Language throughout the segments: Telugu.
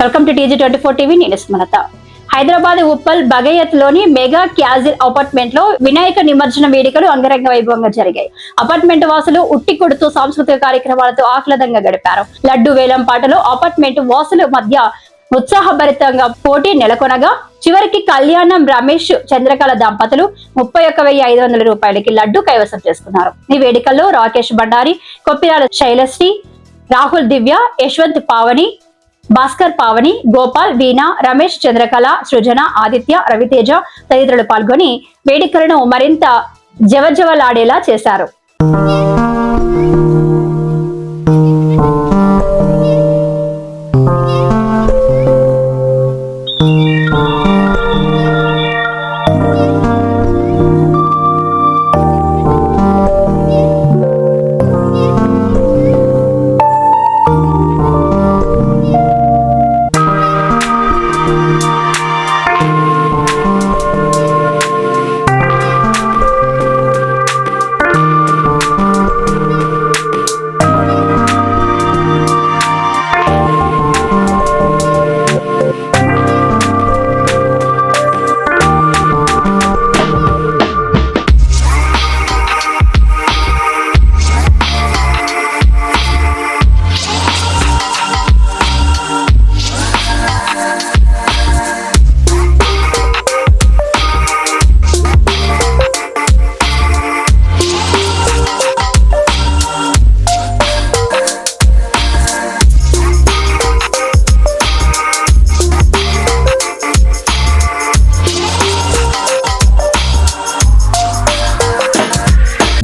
Welcome to TG24 TV. నేను స్మరత. హైదరాబాద్ ఉప్పల్ బగయత్ లోని మెగా క్యాజిల్ అపార్ట్మెంట్ లో వినాయక నిమజ్జన వేడుకలు అంగరంగ వైభవంగా జరిగాయి. అపార్ట్మెంట్ వాసులు ఉట్టి కొడుతూ సాంస్కృతిక కార్యక్రమాలతో ఆహ్లాదంగా గడిపారు. లడ్డు వేలం పాటలో అపార్ట్మెంట్ వాసుల మధ్య ఉత్సాహభరితంగా పోటీ నెలకొనగా చివరికి కళ్యాణం రమేష్ చంద్రకళ దంపతులు 31,500 రూపాయలకి లడ్డు కైవసం చేసుకున్నారు. ఈ వేడుకల్లో రాకేష్ బండారి, కొప్పిరాల శైలశ్రీ, రాహుల్ దివ్య, యశ్వంత్ పావని, భాస్కర్ పావని, గోపాల్, వీణా, రమేష్ చంద్రకళ, సృజన, ఆదిత్య, రవితేజ తదితరులు పాల్గొని వేడుకలను మరింత జవజవలాడేలా చేశారు.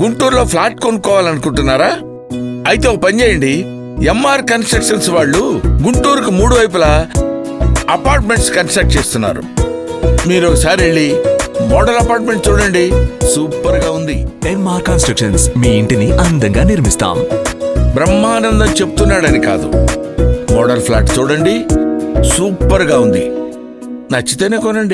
గుంటూరులో ఫ్లాట్ కొనుక్కోవాలనుకుంటున్నారా? అయితే ఒక పని చేయండి, ఎంఆర్ కన్స్ట్రక్షన్స్ వాళ్ళు గుంటూరుకు 3 వైపులా అపార్ట్మెంట్స్ కన్స్ట్రక్ట్ చేస్తున్నారు. మీరు ఒకసారి వెళ్ళి మోడల్ అపార్ట్మెంట్ చూడండి, సూపర్ గా ఉంది. ఎంఆర్ కన్స్ట్రక్షన్స్ మీ ఇంటిని అందంగా నిర్మిస్తాం. బ్రహ్మానందం చెప్తున్నాడని కాదు, మోడల్ ఫ్లాట్ చూడండి, సూపర్ గా ఉంది. నచ్చితేనే కొనండి.